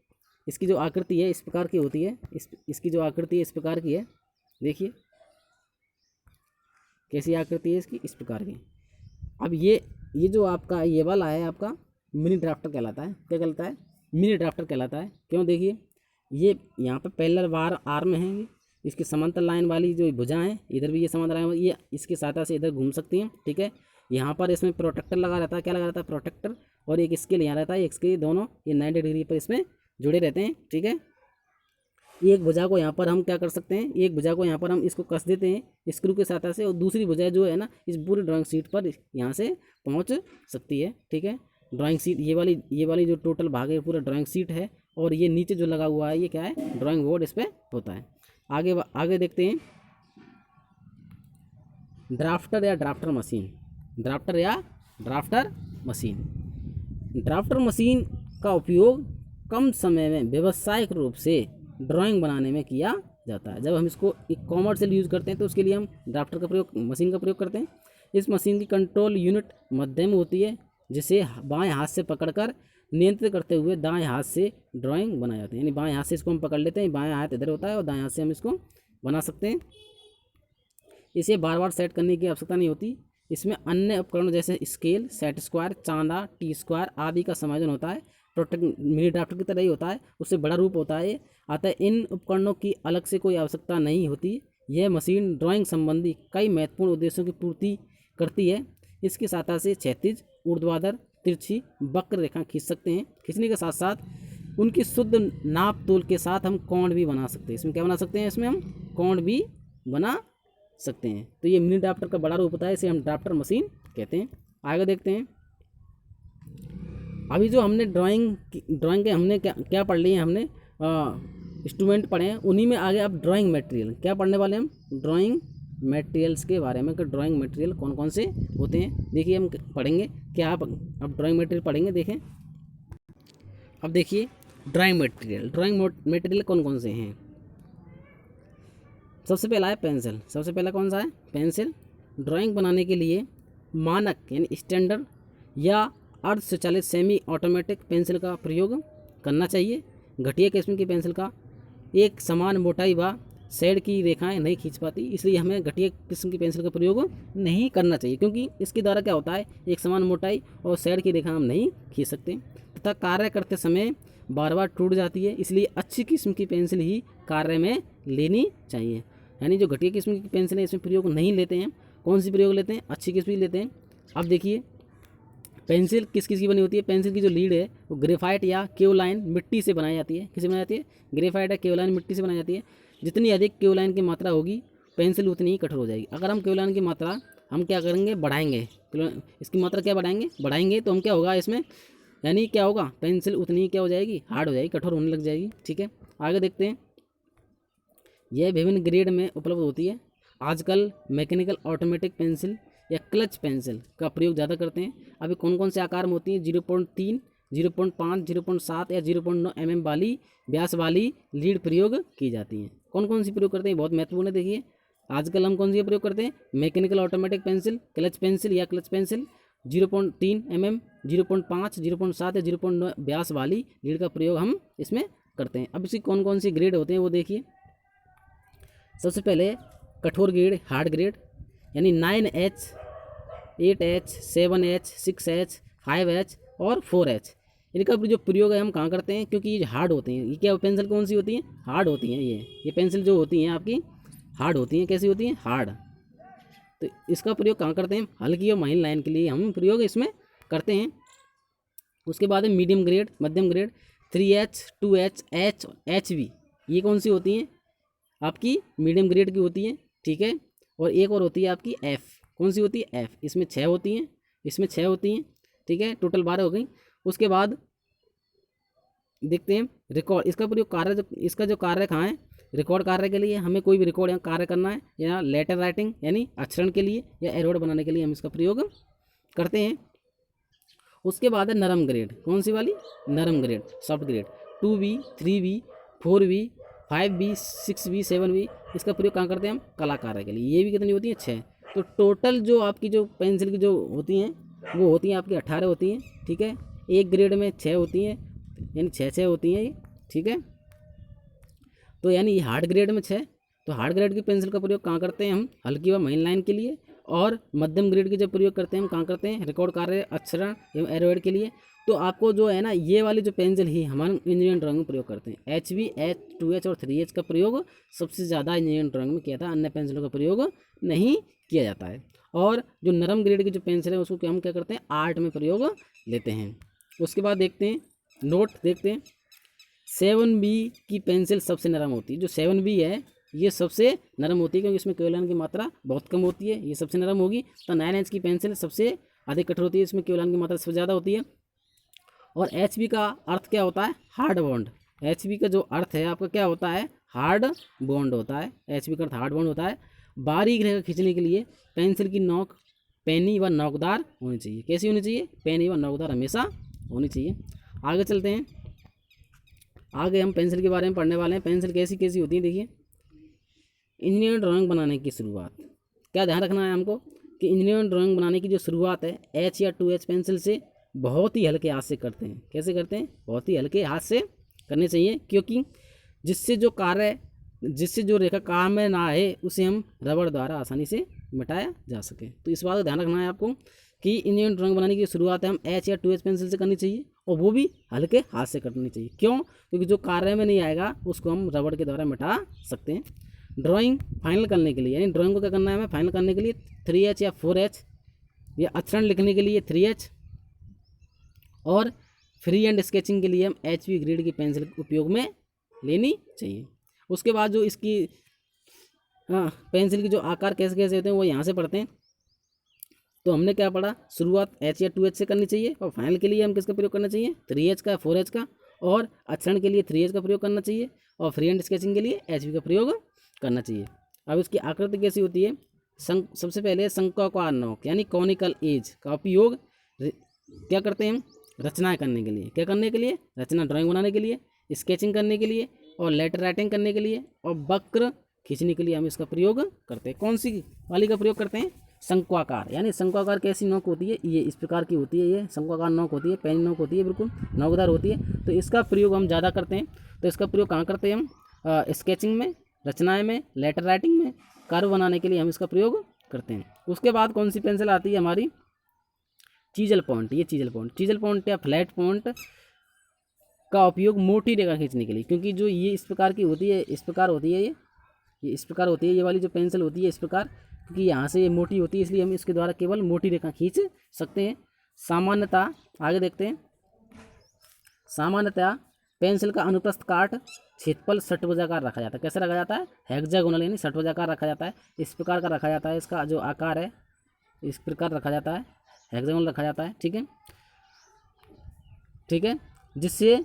इसकी जो आकृति है इस प्रकार की होती है, इसकी जो आकृति है इस प्रकार की है। देखिए कैसी आकृति है इसकी, इस प्रकार की। अब ये जो आपका ये वाला है आपका मिनी ड्राफ्टर कहलाता है। क्या कहलाता है? मिनी ड्राफ्टर कहलाता है। क्यों? देखिए ये यहाँ पे पैरेलल बार आर्म है, इसकी समांतर लाइन वाली जो भुजा है इधर भी ये समांतर लाइन ये इसकी सहायता से इधर घूम सकती हैं। ठीक है, यहाँ पर इसमें प्रोटेक्टर लगा रहता है। क्या लगा रहता है? प्रोटेक्टर। और एक स्केल यहाँ रहता है, एक स्केल, दोनों ये 90 डिग्री पर इसमें जुड़े रहते हैं। ठीक है, एक भुजा को यहाँ पर हम क्या कर सकते हैं, एक भुजा को यहाँ पर हम इसको कस देते हैं स्क्रू के सहायता से और दूसरी भुजा जो है ना इस पूरी ड्राइंग शीट पर यहाँ से पहुँच सकती है। ठीक है, ड्राइंग शीट ये वाली जो टोटल भाग है पूरा ड्राइंग शीट है और ये नीचे जो लगा हुआ है ये क्या है? ड्राइंग बोर्ड इस पर होता है। आगे देखते हैं ड्राफ्टर या ड्राफ्टर मशीन। ड्राफ्टर या ड्राफ्टर मशीन। ड्राफ्टर मशीन का उपयोग कम समय में व्यावसायिक रूप से ड्राइंग बनाने में किया जाता है। जब हम इसको एक कॉमर्शियल यूज़ करते हैं तो उसके लिए हम ड्राफ्टर का प्रयोग, मशीन का प्रयोग करते हैं। इस मशीन की कंट्रोल यूनिट मध्य में होती है जिसे बाएं हाथ से पकड़कर नियंत्रित करते हुए दाएं हाथ से ड्राइंग बनाई जाती है। यानी बाएं हाथ से इसको हम पकड़ लेते हैं, बाएं हाथ इधर होता है और दाएं हाथ से हम इसको बना सकते हैं। इसे बार बार सेट करने की आवश्यकता नहीं होती। इसमें अन्य उपकरणों जैसे स्केल, सेट स्क्वायर, चांदा, टी स्क्वायर आदि का समायोजन होता है। प्रोटेक्ट मिनी ड्राफ्टर की तरह ही होता है, उससे बड़ा रूप होता है। अतः इन उपकरणों की अलग से कोई आवश्यकता नहीं होती। यह मशीन ड्राइंग संबंधी कई महत्वपूर्ण उद्देश्यों की पूर्ति करती है। इसकी सहायता से क्षैतिज, ऊर्ध्वाधर, तिरछी, वक्र रेखा खींच सकते हैं। खींचने के साथ साथ उनकी शुद्ध नाप तोल के साथ हम कोण भी बना सकते हैं। इसमें क्या बना सकते हैं? इसमें हम कोण भी बना सकते हैं। तो ये मिनी ड्राफ्टर का बड़ा रूप होता है, इसे हम ड्राफ्टर मशीन कहते हैं। आगे देखते हैं। अभी जो हमने ड्राइंग के हमने क्या पढ़ ली है, हमने इंस्ट्रूमेंट पढ़े हैं, उन्हीं में आगे अब ड्राइंग मटेरियल क्या पढ़ने वाले हम? ड्राइंग मटेरियल्स के बारे में कि ड्राइंग मटेरियल कौन कौन से होते हैं। देखिए हम पढ़ेंगे क्या, आप अब ड्राइंग मटेरियल पढ़ेंगे। देखें अब देखिए ड्राइंग मटेरियल कौन कौन से हैं। सबसे पहला है पेंसिल। सबसे पहला कौन सा है? पेंसिल। ड्राइंग बनाने के लिए मानक यानी स्टैंडर्ड या अर्ध स्वचालित सेमी ऑटोमेटिक पेंसिल का प्रयोग करना चाहिए। घटिया किस्म की पेंसिल का एक समान मोटाई व शेड की रेखाएं नहीं खींच पाती, इसलिए हमें घटिया किस्म की पेंसिल का प्रयोग नहीं करना चाहिए, क्योंकि इसके द्वारा क्या होता है, एक समान मोटाई और शेड की रेखा हम नहीं खींच सकते तथा कार्य करते समय बार बार टूट जाती है। इसलिए अच्छी किस्म की पेंसिल ही कार्य में लेनी चाहिए। यानी जो घटिया किस्म की पेंसिल है इसमें प्रयोग नहीं लेते हैं। कौन सी प्रयोग लेते हैं? अच्छी किस्म की लेते हैं। अब देखिए पेंसिल किस किस की बनी होती है। पेंसिल की जो लीड है वो ग्रेफाइट या केओलाइन मिट्टी से बनाई जाती है। किससे बनाई जाती है? ग्रेफाइट या केओलाइन मिट्टी से बनाई जाती है। जितनी अधिक केओलाइन की मात्रा होगी पेंसिल उतनी ही कठोर हो जाएगी। अगर हम केओलाइन की मात्रा हम क्या करेंगे? बढ़ाएंगे। इसकी मात्रा क्या बढ़ाएंगे तो हम क्या होगा इसमें, यानी क्या होगा, पेंसिल उतनी ही क्या हो जाएगी? हार्ड हो जाएगी, कठोर होने लग जाएगी। ठीक है, आगे देखते हैं। यह विभिन्न ग्रेड में उपलब्ध होती है। आजकल मैकेनिकल ऑटोमेटिक पेंसिल या क्लच पेंसिल का प्रयोग ज़्यादा करते हैं। अभी कौन कौन से आकार में होती हैं? 0.3, 0.5, 0.7 या 0.9 mm वाली व्यास वाली लीड प्रयोग की जाती हैं। कौन कौन सी प्रयोग करते हैं? बहुत महत्वपूर्ण है। देखिए आजकल हम कौन सी प्रयोग करते हैं? Mechanical automatic pencil, clutch pencil या क्लच पेंसिल 0.3 mm, 0.5, 0.7 या 0.9 व्यास वाली लीड का प्रयोग हम इसमें करते हैं। अब इसकी कौन कौन सी ग्रेड होते हैं वो देखिए। सबसे पहले कठोर ग्रेड, हार्ड ग्रेड, यानी 9H, 8H, 7H, 6H, 5H और 4H। इनका जो प्रयोग है हम कहाँ करते हैं? क्योंकि ये हार्ड होते हैं। ये क्या पेंसिल कौन सी होती हैं? हार्ड होती हैं। ये पेंसिल जो होती हैं आपकी हार्ड होती हैं। कैसी होती हैं? हार्ड। तो इसका प्रयोग कहाँ करते हैं? हल्की और महीन लाइन के लिए हम प्रयोग इसमें करते हैं। उसके बाद है मीडियम ग्रेड, मध्यम grade, 3H, 2H, H, HB। ये कौन सी होती हैं? आपकी मीडियम ग्रेड की होती हैं। ठीक है, और एक और होती है आपकी F। कौन सी होती है? F। इसमें 6 होती हैं, इसमें 6 होती हैं। ठीक है, टोटल 12 हो गई। उसके बाद देखते हैं रिकॉर्ड, इसका प्रयोग कार्य इसका जो कार्य कहाँ है, रिकॉर्ड कार्य के लिए, हमें कोई भी रिकॉर्ड या कार्य करना है, या लेटर राइटिंग यानी अक्षरण के लिए, या एरोड बनाने के लिए हम इसका प्रयोग करते हैं। उसके बाद है नरम ग्रेड, कौन सी वाली, नरम grade, soft grade, 2B, 3B, 4B, 5B, 6B, 7B, इसका प्रयोग कहाँ करते हैं हम, कला कार्य के लिए। ये भी कितनी होती है, 6। तो टोटल जो आपकी जो पेंसिल की जो होती हैं वो होती हैं आपकी 18 होती हैं, ठीक है। एक ग्रेड में 6 होती हैं, यानी 6 होती हैं ये, ठीक है। तो यानी ये हार्ड ग्रेड में 6। तो हार्ड ग्रेड की पेंसिल का प्रयोग कहाँ करते हैं हम, हल्की व महीन लाइन के लिए, और मध्यम ग्रेड की जब प्रयोग करते हैं हम कहाँ करते हैं, रिकॉर्ड कार्य, अक्षरण एवं एरोहेड के लिए। तो आपको जो है ना ये वाली जो पेंसिल ही हमारे इंजीनियरिंग ड्राइंग में प्रयोग करते हैं। HB, H, 2H और 3H का प्रयोग सबसे ज़्यादा इंजीनियरिंग ड्राइंग में किया था, अन्य पेंसिलों का प्रयोग नहीं किया जाता है। और जो नरम ग्रेड की जो पेंसिल है उसको हम क्या करते हैं, आर्ट में प्रयोग लेते हैं। उसके बाद देखते हैं नोट, देखते हैं 7B की पेंसिल सबसे नरम होती है। जो 7B है ये सबसे नरम होती है क्योंकि इसमें क्योलान की मात्रा बहुत कम होती है, ये सबसे नरम होगी। तो 9H की पेंसिल सबसे अधिक कठोर होती है, इसमें क्योलान की मात्रा सबसे ज़्यादा होती है। और HB का अर्थ क्या होता है, हार्ड बॉन्ड। HB का जो अर्थ है आपका क्या होता है, हार्ड बॉन्ड होता है। HB का अर्थ हार्ड बॉन्ड होता है। बारीक रेखा खींचने के लिए पेंसिल की नोक पैनी व नोकदार होनी चाहिए। कैसी होनी चाहिए, पैनी व नोकदार हमेशा होनी चाहिए। आगे चलते हैं, आगे हम पेंसिल के बारे में पढ़ने वाले हैं। पेंसिल कैसी कैसी होती है, देखिए। इंजीनियरिंग ड्राइंग बनाने की शुरुआत, क्या ध्यान रखना है हमको कि इंजीनियरिंग ड्राइंग बनाने की जो शुरुआत है H या 2H पेंसिल से बहुत ही हल्के हाथ से करते हैं। कैसे करते हैं, बहुत ही हल्के हाथ से करने चाहिए, क्योंकि जिससे जो कार्य, जिससे जो रेखा काम में ना आए उसे हम रबड़ द्वारा आसानी से मिटाया जा सके। तो इस बात का ध्यान रखना है आपको कि इंजीनियरिंग ड्राइंग बनाने की शुरुआत हम H या 2H पेंसिल से करनी चाहिए, और वो भी हल्के हाथ से करनी चाहिए। क्यों, क्योंकि जो कार्य में नहीं आएगा उसको हम रबड़ के द्वारा मिटा सकते हैं। ड्राइंग फाइनल करने के लिए, यानी ड्राइंग को क्या करना है हमें फाइनल करने के लिए 3H या 4H, या अक्षरण लिखने के लिए 3H, और फ्री एंड स्केचिंग के लिए हम HB ग्रेड की पेंसिल उपयोग में लेनी चाहिए। उसके बाद जो इसकी पेंसिल की जो आकार कैसे कैसे होते हैं वो यहाँ से पढ़ते हैं। तो हमने क्या पढ़ा, शुरुआत H या 2H से करनी चाहिए, और फाइनल के लिए हम किसका प्रयोग करना चाहिए, 3H का, 4H का, और अक्षरण के लिए 3H का प्रयोग करना चाहिए, और फ्री एंड स्केचिंग के लिए HB का प्रयोग करना चाहिए। अब इसकी आकृति कैसी होती है, सबसे पहले शंक्वाकार नोक यानी कॉनिकल एज का उपयोग क्या करते हैं हम, रचनाएं करने के लिए। क्या करने के लिए, रचना, ड्राइंग बनाने के लिए, स्केचिंग करने के लिए, और लेटर राइटिंग करने के लिए, और वक्र खींचने के लिए हम इसका प्रयोग करते हैं। कौन सी वाली का प्रयोग करते हैं, शंक्वाकार। यानी शंक्वाकार कैसी नोक होती है, ये इस प्रकार की होती है, ये शंक्वाकार नोक होती है, पैनी नोक होती है, बिल्कुल नोकदार होती है। तो इसका प्रयोग हम ज़्यादा करते हैं। तो इसका प्रयोग कहाँ करते हैं हम, स्केचिंग में, रचनाएँ में, लेटर राइटिंग में, कर्व बनाने के लिए हम इसका प्रयोग करते हैं। उसके बाद कौन सी पेंसिल आती है हमारी, चीजल पॉइंट। ये चीजल पॉइंट या फ्लैट पॉइंट का उपयोग मोटी रेखा खींचने के लिए, क्योंकि जो ये इस प्रकार की होती है, इस प्रकार होती है, ये इस प्रकार होती है, ये वाली जो पेंसिल होती है इस प्रकार, क्योंकि यहाँ से ये मोटी होती है इसलिए हम इसके द्वारा केवल मोटी रेखा खींच सकते हैं। सामान्यतः आगे देखते हैं, सामान्यतः पेंसिल का अनुप्रस्थ काट क्षेत्रफल षट्भुजाकार रखा जाता है। कैसे रखा जाता है, हेक्सागोनल यानी षट्भुजाकार रखा जाता है। इस प्रकार का रखा जाता है, इसका जो आकार है इस प्रकार रखा जाता है, हेक्सागोनल रखा जाता है, ठीक है, ठीक है, जिससे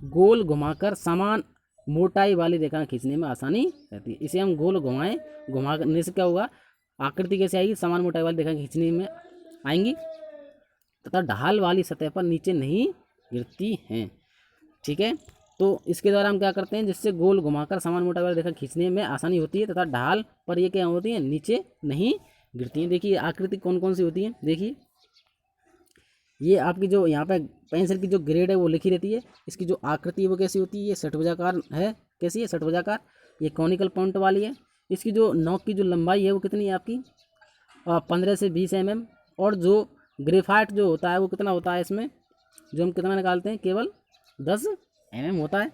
गोल घुमाकर समान मोटाई वाली रेखा खींचने में आसानी रहती है। इसे हम गोल घुमाने से क्या होगा, आकृति कैसे आएगी, समान मोटाई वाली रेखा खींचने में आएंगी, तथा ढाल वाली सतह पर नीचे नहीं गिरती हैं, ठीक है। तो इसके द्वारा हम क्या करते हैं, जिससे गोल घुमाकर समान मोटाई वाली रेखा खींचने में आसानी होती है, तथा ढाल पर ये क्या होती है, नीचे नहीं गिरती हैं। देखिए आकृति कौन कौन सी होती है, देखिए ये आपकी जो यहाँ पे पेंसिल की जो ग्रेड है वो लिखी रहती है। इसकी जो आकृति है वो कैसी होती है, ये षट्भुजाकार है। कैसी है, षट्भुजाकार। ये कॉनिकल पॉइंट वाली है। इसकी जो नोक की जो लंबाई है वो कितनी है आपकी, 15 से 20 mm। और जो ग्रेफाइट जो होता है वो कितना होता है, इसमें जो हम कितना निकालते हैं, केवल 10 mm होता है।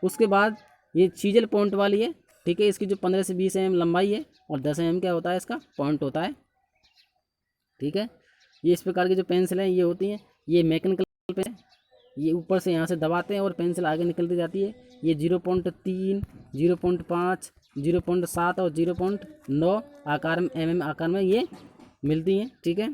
उसके बाद ये चीजल पॉइंट वाली है, ठीक है। इसकी जो 15 से 20 mm लंबाई है, और 10 mm क्या होता है, इसका पॉइंट होता है, ठीक है। ये इस प्रकार की जो पेंसिल हैं ये होती हैं, ये मैकेनिकल पे, ये ऊपर से यहाँ से दबाते हैं और पेंसिल आगे निकलती जाती है। ये 0.3, 0.5, 0.7 और 0.9 आकार में, mm आकार में ये मिलती हैं, ठीक है।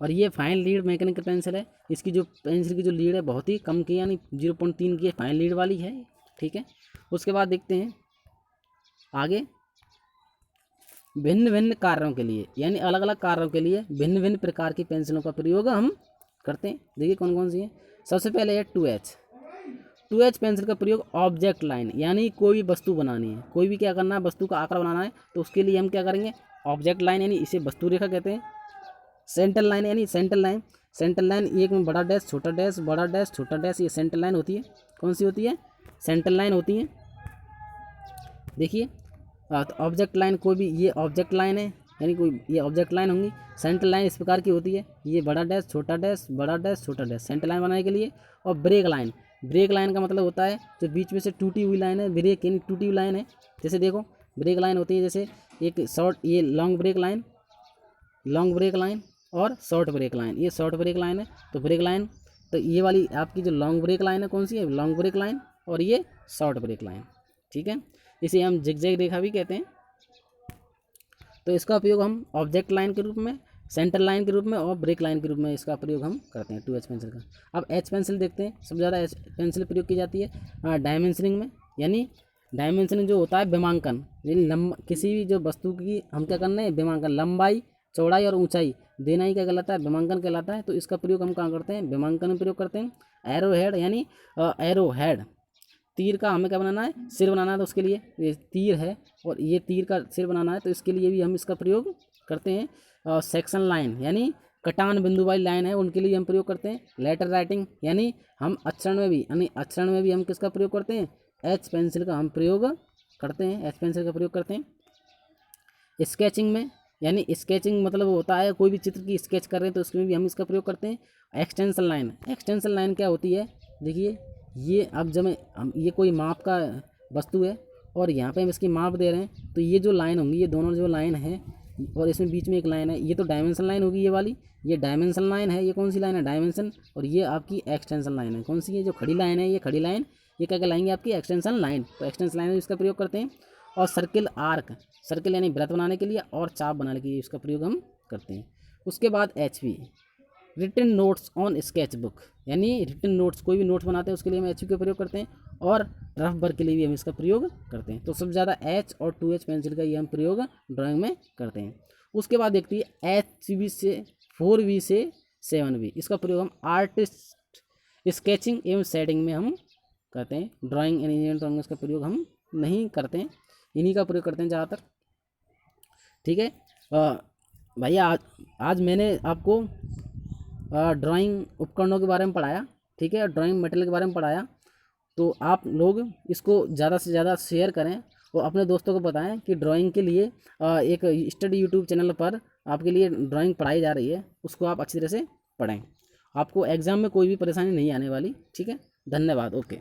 और ये फाइन लीड मैकेनिकल पेंसिल है, इसकी जो पेंसिल की जो लीड है बहुत ही कम की, यानी 0.3 की फाइन लीड वाली है, ठीक है। उसके बाद देखते हैं आगे, भिन्न भिन्न कार्यों के लिए, यानी अलग अलग कार्यों के लिए भिन्न भिन्न प्रकार की पेंसिलों का प्रयोग हम करते हैं। देखिए कौन कौन सी है। सबसे पहले है 2H पेंसिल का प्रयोग ऑब्जेक्ट लाइन, यानी कोई भी वस्तु बनानी है, कोई भी क्या करना है, वस्तु का आकार बनाना है, तो उसके लिए हम क्या करेंगे, ऑब्जेक्ट लाइन, यानी इसे वस्तु रेखा कहते हैं। सेंट्रल लाइन, यानी सेंट्रल लाइन एक में बड़ा डैश छोटा डैश बड़ा डैश छोटा डैश, ये सेंट्रल लाइन होती है। कौन सी होती है, सेंट्रल लाइन होती है। देखिए तो ऑब्जेक्ट लाइन, कोई भी, ये ऑब्जेक्ट लाइन है, यानी कोई ये ऑब्जेक्ट लाइन होंगी। सेंट्रल लाइन इस प्रकार की होती है, ये बड़ा डैश छोटा डैश बड़ा डैश छोटा डैश, सेंट्रल लाइन बनाने के लिए। और ब्रेक लाइन का मतलब होता है जो बीच में से टूटी हुई लाइन है, ब्रेक यानी टूटी हुई लाइन है। जैसे देखो ब्रेक लाइन होती है, जैसे एक शॉर्ट, ये लॉन्ग ब्रेक लाइन और शॉर्ट ब्रेक लाइन, ये शॉर्ट ब्रेक लाइन है। तो ब्रेक लाइन, तो ये वाली आपकी जो लॉन्ग ब्रेक लाइन है कौन सी है, लॉन्ग ब्रेक लाइन, और ये शॉर्ट ब्रेक लाइन, ठीक है। इसे हम जिगजैग रेखा भी कहते हैं। तो इसका उपयोग हम ऑब्जेक्ट लाइन के रूप में, सेंटर लाइन के रूप में और ब्रेक लाइन के रूप में इसका प्रयोग हम करते हैं 2H पेंसिल का। अब H पेंसिल देखते हैं। सबसे ज़्यादा H पेंसिल प्रयोग की जाती है डायमेंशनिंग में, यानी डायमेंशनिंग जो होता है विमांकन, यानी किसी भी जो वस्तु की हम क्या करना है, विमांकन, लंबाई चौड़ाई और ऊंचाई देना ही क्या कहलाता है, विमांकन कहलाता है। तो इसका प्रयोग हम कहाँ करते हैं, विमांकन में प्रयोग करते हैं। एरो हेड, यानी एरो हेड, तीर का हमें क्या बनाना है, सिर बनाना है, तो उसके लिए ये तीर है और ये तीर का सिर बनाना है, तो इसके लिए भी हम इसका प्रयोग करते हैं। सेक्शन लाइन, यानी कटान बिंदु वाली लाइन है, उनके लिए हम प्रयोग करते हैं। लेटर राइटिंग, यानी हम अक्षरण में भी हम किसका प्रयोग करते हैं, H पेंसिल का हम प्रयोग करते हैं, H पेंसिल का प्रयोग करते हैं। स्केचिंग में, यानी स्केचिंग मतलब होता है कोई भी चित्र की स्केच कर रहे हैं तो उसमें भी हम इसका प्रयोग करते हैं। एक्सटेंशन लाइन क्या होती है, देखिए ये अब जब हम, ये कोई माप का वस्तु है और यहाँ पे हम इसकी माप दे रहे हैं, तो ये जो लाइन होंगी, ये दोनों जो लाइन है और इसमें बीच में एक लाइन है, ये तो डायमेंशन लाइन होगी, ये वाली ये डायमेंशन लाइन है। ये कौन सी लाइन है, डायमेंशन, और ये आपकी एक्सटेंशन लाइन है। कौन सी है, जो खड़ी लाइन है, ये खड़ी लाइन, ये क्या कहलाएंगे, आपकी एक्सटेंशन लाइन। तो एक्सटेंशन लाइन में इसका प्रयोग करते हैं। और सर्किल यानी वृत्त बनाने के लिए और चाप बनाने के लिए इसका प्रयोग हम करते हैं। उसके बाद HV, written notes on sketch book, यानी रिटन नोट्स, कोई भी नोट्स बनाते हैं उसके लिए हम HV का प्रयोग करते हैं। और रफ वर्क के लिए भी हम इसका प्रयोग करते हैं। तो सबसे ज़्यादा H और 2H पेंसिल का ये हम प्रयोग ड्राइंग में करते हैं। उसके बाद देखते हैं HV से 4V से 7V, इसका प्रयोग हम आर्टिस्ट स्केचिंग एवं शेडिंग में हम करते हैं। ड्राइंग एंड इंजीनियरिंग ड्राइंग में इसका प्रयोग हम नहीं करते हैं, इन्हीं का प्रयोग करते हैं ज़्यादातर, ठीक है। भैया आज मैंने आपको ड्राइंग उपकरणों के बारे में पढ़ाया, ठीक है, ड्राइंग मटेरियल के बारे में पढ़ाया। तो आप लोग इसको ज़्यादा से ज़्यादा शेयर करें और अपने दोस्तों को बताएं कि ड्राइंग के लिए एक स्टडी यूट्यूब चैनल पर आपके लिए ड्राइंग पढ़ाई जा रही है, उसको आप अच्छी तरह से पढ़ें। आपको एग्ज़ाम में कोई भी परेशानी नहीं आने वाली, ठीक है। धन्यवाद, ओके।